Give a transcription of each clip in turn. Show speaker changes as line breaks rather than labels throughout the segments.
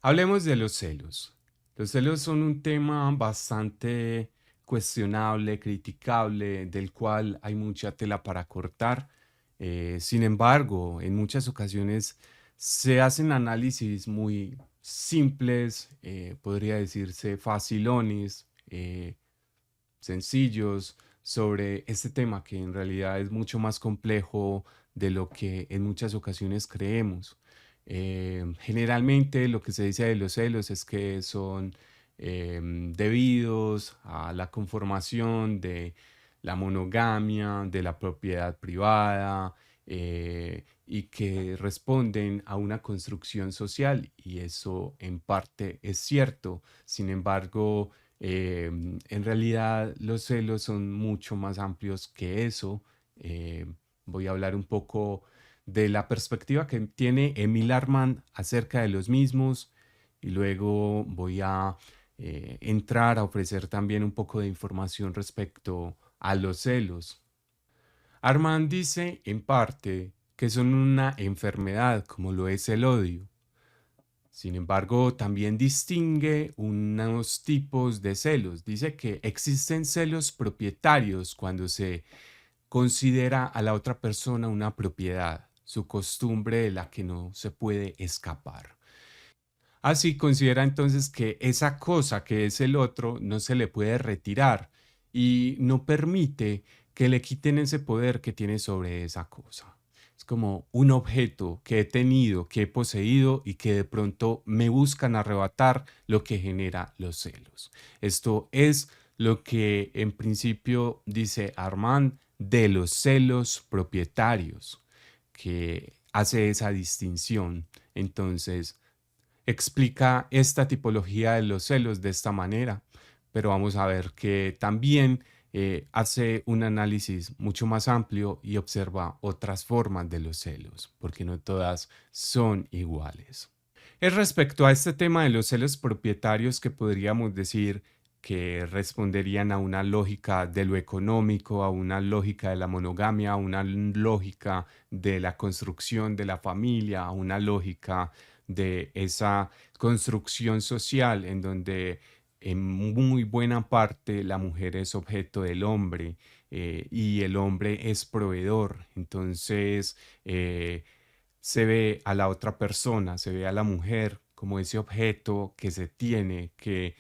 Hablemos de los celos. Los celos son un tema bastante cuestionable, criticable, del cual hay mucha tela para cortar. Sin embargo, en muchas ocasiones se hacen análisis muy simples, podría decirse facilones, sencillos sobre este tema que en realidad es mucho más complejo de lo que en muchas ocasiones creemos. Generalmente lo que se dice de los celos es que son debidos a la conformación de la monogamia, de la propiedad privada, y que responden a una construcción social, y eso en parte es cierto. Sin embargo, en realidad los celos son mucho más amplios que eso. Eh, Voy a hablar un poco de la perspectiva que tiene Emil Armand acerca de los mismos, y luego voy a entrar a ofrecer también un poco de información respecto a los celos. Armand dice en parte que son una enfermedad como lo es el odio. Sin embargo, también distingue unos tipos de celos. Dice que existen celos propietarios cuando se considera a la otra persona una propiedad, su costumbre de la que no se puede escapar. Así considera entonces que esa cosa que es el otro no se le puede retirar y no permite que le quiten ese poder que tiene sobre esa cosa. Es como un objeto que he tenido, que he poseído y que de pronto me buscan arrebatar, lo que genera los celos. Esto es lo que en principio dice Armand de los celos propietarios, que hace esa distinción. Entonces, explica esta tipología de los celos de esta manera, pero vamos a ver que también hace un análisis mucho más amplio y observa otras formas de los celos, porque no todas son iguales. Es respecto a este tema de los celos propietarios que podríamos decir que responderían a una lógica de lo económico, a una lógica de la monogamia, a una lógica de la construcción de la familia, a una lógica de esa construcción social en donde en muy buena parte la mujer es objeto del hombre, y el hombre es proveedor. Entonces, se ve a la otra persona, se ve a la mujer como ese objeto que se tiene, que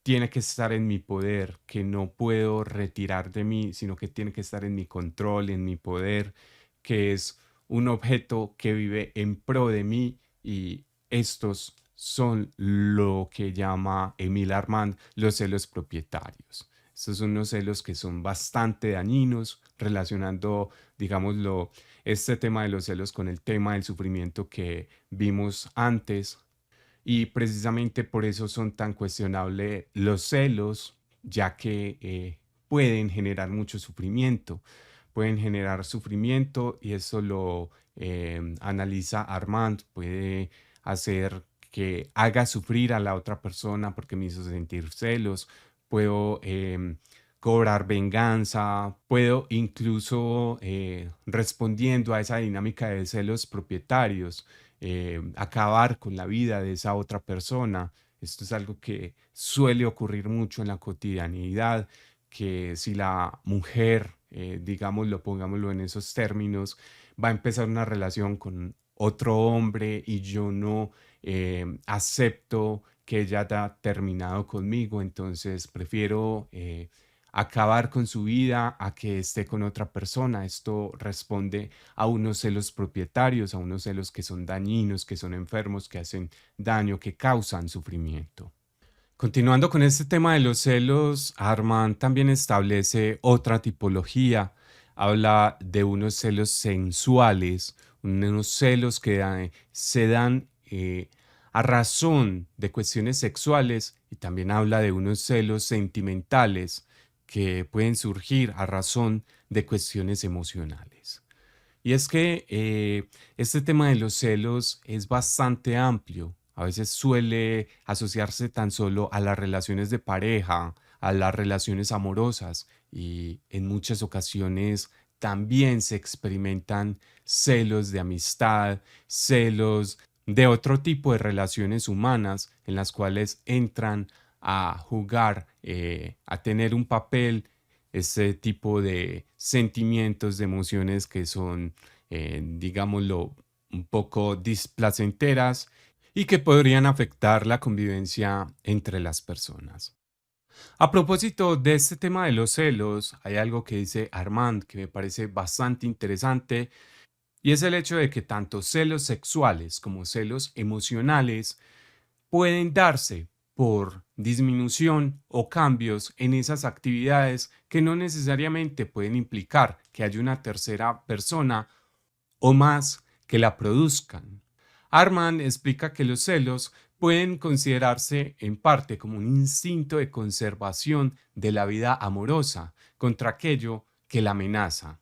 tiene que estar en mi poder, que no puedo retirar de mí, sino que tiene que estar en mi control, en mi poder, que es un objeto que vive en pro de mí, y estos son lo que llama Emil Armand los celos propietarios. Estos son unos celos que son bastante dañinos, relacionando, digámoslo, este tema de los celos con el tema del sufrimiento que vimos antes, y precisamente por eso son tan cuestionables los celos, ya que pueden generar mucho sufrimiento. Pueden generar sufrimiento y eso lo analiza Armand. Puede hacer que haga sufrir a la otra persona porque me hizo sentir celos. Puedo cobrar venganza. Puedo incluso, respondiendo a esa dinámica de celos propietarios, acabar con la vida de esa otra persona. Esto es algo que suele ocurrir mucho en la cotidianidad, que si la mujer, digámoslo, pongámoslo en esos términos, va a empezar una relación con otro hombre y yo no acepto que ella haya terminado conmigo, entonces prefiero acabar con su vida a que esté con otra persona. Esto responde a unos celos propietarios, a unos celos que son dañinos, que son enfermos, que hacen daño, que causan sufrimiento. Continuando con este tema de los celos, Armand también establece otra tipología. Habla de unos celos sensuales, unos celos que se dan a razón de cuestiones sexuales, y también habla de unos celos sentimentales que pueden surgir a razón de cuestiones emocionales. Y es que este tema de los celos es bastante amplio. A veces suele asociarse tan solo a las relaciones de pareja, a las relaciones amorosas, y en muchas ocasiones también se experimentan celos de amistad, celos de otro tipo de relaciones humanas en las cuales entran a jugar, a tener un papel, ese tipo de sentimientos, de emociones que son, digámoslo, un poco displacenteras y que podrían afectar la convivencia entre las personas. A propósito de este tema de los celos, hay algo que dice Armand que me parece bastante interesante y es el hecho de que tanto celos sexuales como celos emocionales pueden darse por disminución o cambios en esas actividades que no necesariamente pueden implicar que haya una tercera persona o más que la produzcan. Arman explica que los celos pueden considerarse en parte como un instinto de conservación de la vida amorosa contra aquello que la amenaza.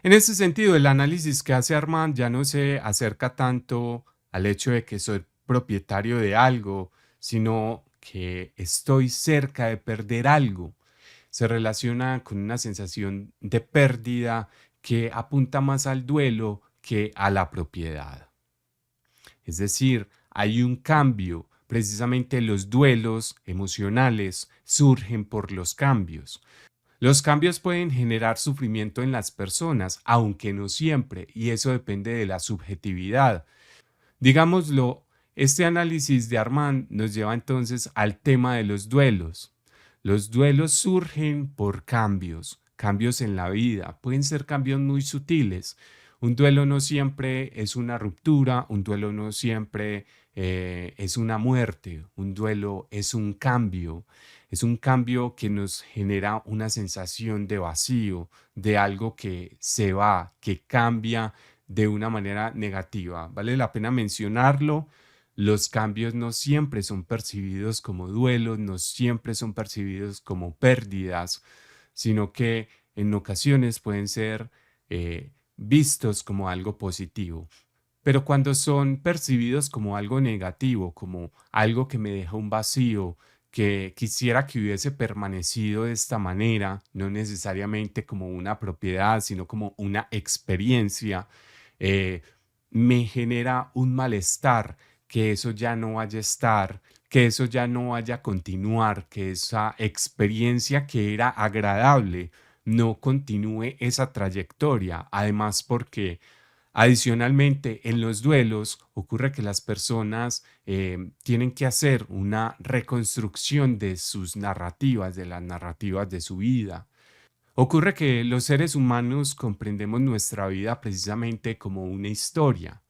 En ese sentido, el análisis que hace Armand ya no se acerca tanto al hecho de que soy propietario de algo, sino que estoy cerca de perder algo. Se relaciona con una sensación de pérdida que apunta más al duelo que a la propiedad. Es decir, hay un cambio. Precisamente los duelos emocionales surgen por los cambios. Los cambios pueden generar sufrimiento en las personas, aunque no siempre, y eso depende de la subjetividad. Digámoslo, este análisis de Armand nos lleva entonces al tema de los duelos. Los duelos surgen por cambios, cambios en la vida, pueden ser cambios muy sutiles. Un duelo no siempre es una ruptura, un duelo no siempre es una muerte, un duelo es un cambio que nos genera una sensación de vacío, de algo que se va, que cambia de una manera negativa. Vale la pena mencionarlo. Los cambios no siempre son percibidos como duelos, no siempre son percibidos como pérdidas, sino que en ocasiones pueden ser vistos como algo positivo. Pero cuando son percibidos como algo negativo, como algo que me deja un vacío, que quisiera que hubiese permanecido de esta manera, no necesariamente como una propiedad, sino como una experiencia, eh, me genera un malestar, que eso ya no vaya a estar, que eso ya no vaya a continuar, que esa experiencia que era agradable no continúe esa trayectoria. Además, porque adicionalmente, en los duelos ocurre que las personas tienen que hacer una reconstrucción de sus narrativas, de las narrativas de su vida. Ocurre que los seres humanos comprendemos nuestra vida precisamente como una historia.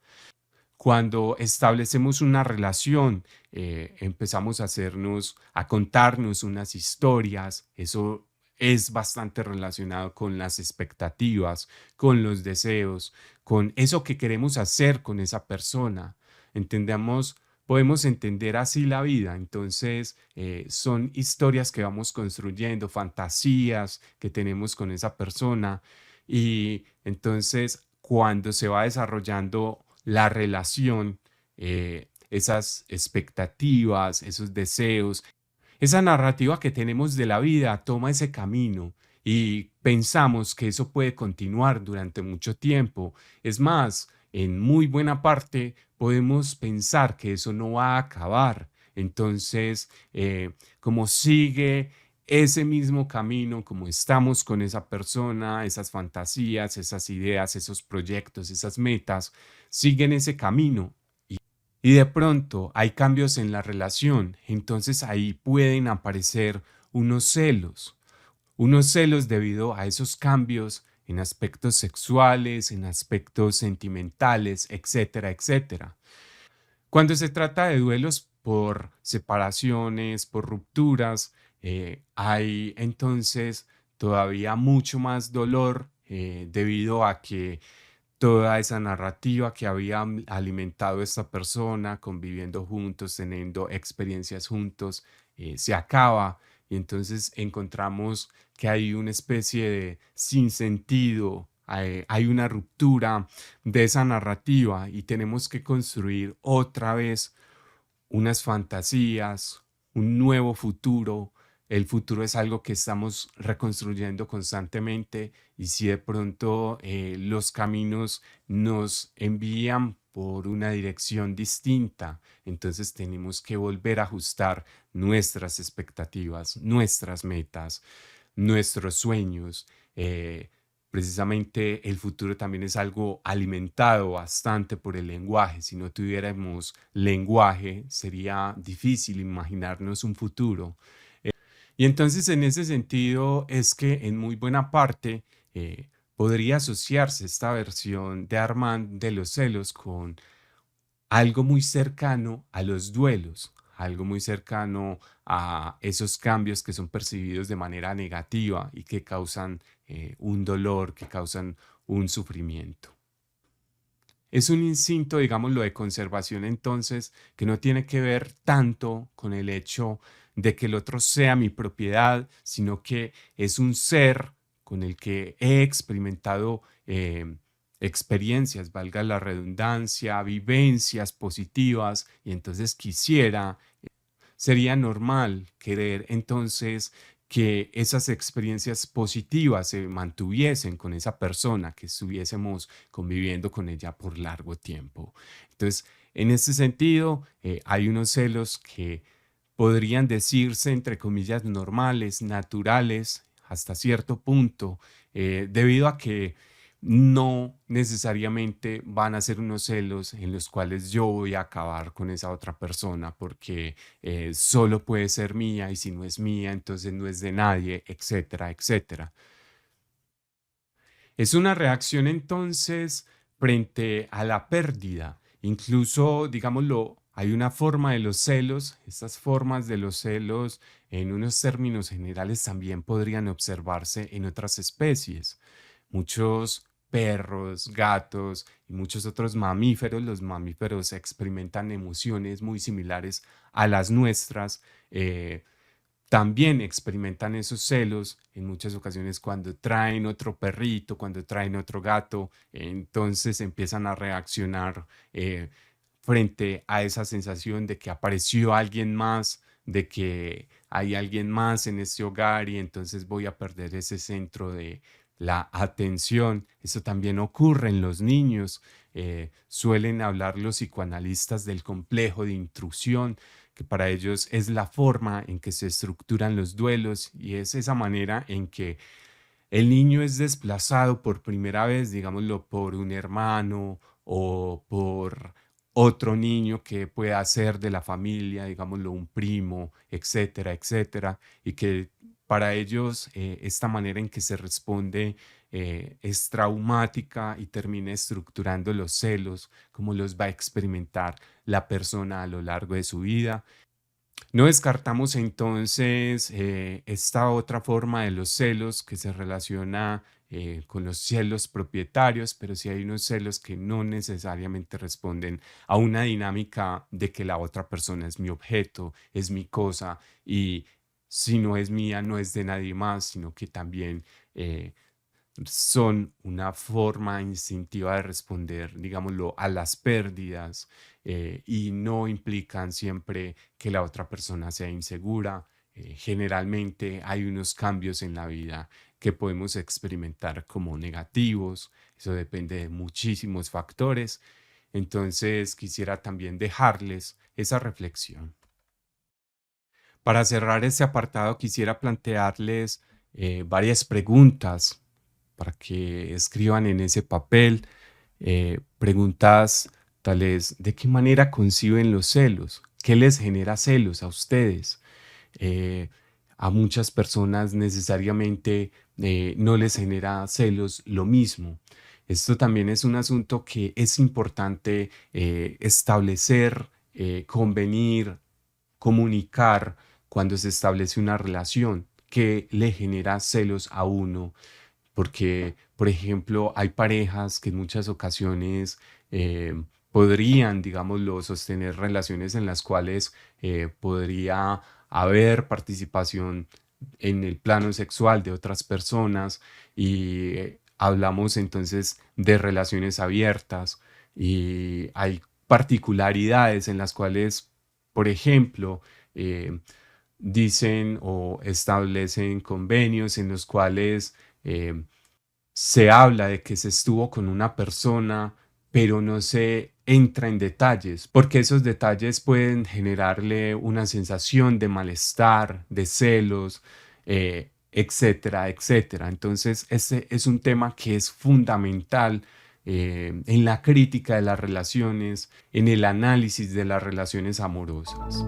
Cuando establecemos una relación, empezamos a hacernos, a contarnos unas historias. Eso es bastante relacionado con las expectativas, con los deseos, con eso que queremos hacer con esa persona. Entendamos, podemos entender así la vida. Entonces, son historias que vamos construyendo, fantasías que tenemos con esa persona. Y entonces, cuando se va desarrollando la relación, esas expectativas, esos deseos, esa narrativa que tenemos de la vida toma ese camino y pensamos que eso puede continuar durante mucho tiempo. Es más, en muy buena parte podemos pensar que eso no va a acabar. Entonces, como sigue ese mismo camino, como estamos con esa persona, esas fantasías, esas ideas, esos proyectos, esas metas, siguen ese camino y de pronto hay cambios en la relación, entonces ahí pueden aparecer unos celos debido a esos cambios en aspectos sexuales, en aspectos sentimentales, etcétera, etcétera. Cuando se trata de duelos por separaciones, por rupturas, hay entonces todavía mucho más dolor debido a que toda esa narrativa que había alimentado esta persona, conviviendo juntos, teniendo experiencias juntos, se acaba y entonces encontramos que hay una especie de sinsentido, hay una ruptura de esa narrativa y tenemos que construir otra vez unas fantasías, un nuevo futuro. El futuro es algo que estamos reconstruyendo constantemente y si de pronto los caminos nos envían por una dirección distinta. Entonces tenemos que volver a ajustar nuestras expectativas, nuestras metas, nuestros sueños. Precisamente el futuro también es algo alimentado bastante por el lenguaje. Si no tuviéramos lenguaje, sería difícil imaginarnos un futuro. Y entonces en ese sentido es que en muy buena parte podría asociarse esta versión de Armand de los celos con algo muy cercano a los duelos, algo muy cercano a esos cambios que son percibidos de manera negativa y que causan un dolor, que causan un sufrimiento. Es un instinto, digámoslo, de conservación entonces, que no tiene que ver tanto con el hecho de que el otro sea mi propiedad, sino que es un ser con el que he experimentado experiencias, valga la redundancia, vivencias positivas, y entonces quisiera, sería normal querer entonces que esas experiencias positivas se mantuviesen con esa persona, que estuviésemos conviviendo con ella por largo tiempo. Entonces, en ese sentido, hay unos celos que podrían decirse, entre comillas, normales, naturales, hasta cierto punto, debido a que no necesariamente van a ser unos celos en los cuales yo voy a acabar con esa otra persona porque solo puede ser mía y si no es mía, entonces no es de nadie, etcétera, etcétera. Es una reacción entonces frente a la pérdida. Incluso, digámoslo, hay una forma de los celos. Estas formas de los celos, en unos términos generales, también podrían observarse en otras especies. Muchos perros, gatos y muchos otros mamíferos, los mamíferos experimentan emociones muy similares a las nuestras. También experimentan esos celos en muchas ocasiones cuando traen otro perrito, cuando traen otro gato, entonces empiezan a reaccionar frente a esa sensación de que apareció alguien más, de que hay alguien más en este hogar y entonces voy a perder ese centro de la atención. Eso también ocurre en los niños. Suelen hablar los psicoanalistas del complejo de intrusión, que para ellos es la forma en que se estructuran los duelos y es esa manera en que el niño es desplazado por primera vez, digámoslo, por un hermano o por otro niño que pueda ser de la familia, digámoslo, un primo, etcétera, etcétera, y que para ellos esta manera en que se responde es traumática y termina estructurando los celos, como los va a experimentar la persona a lo largo de su vida. No descartamos entonces esta otra forma de los celos que se relaciona con los celos propietarios, pero sí hay unos celos que no necesariamente responden a una dinámica de que la otra persona es mi objeto, es mi cosa y si no es mía, no es de nadie más, sino que también son una forma instintiva de responder, digámoslo, a las pérdidas y no implican siempre que la otra persona sea insegura. Generalmente hay unos cambios en la vida que podemos experimentar como negativos. Eso depende de muchísimos factores. Entonces quisiera también dejarles esa reflexión. Para cerrar este apartado, quisiera plantearles varias preguntas para que escriban en ese papel preguntas tales, ¿de qué manera conciben los celos? ¿Qué les genera celos a ustedes? Eh, a muchas personas necesariamente no les genera celos lo mismo. Esto también es un asunto que es importante establecer, convenir, comunicar cuando se establece una relación que le genera celos a uno porque, por ejemplo, hay parejas que en muchas ocasiones podrían, digámoslo, sostener relaciones en las cuales podría haber participación en el plano sexual de otras personas y hablamos entonces de relaciones abiertas y hay particularidades en las cuales, por ejemplo, eh, dicen o establecen convenios en los cuales se habla de que se estuvo con una persona, pero no se entra en detalles, porque esos detalles pueden generarle una sensación de malestar, de celos, etcétera, etcétera. Entonces, ese es un tema que es fundamental en la crítica de las relaciones, en el análisis de las relaciones amorosas.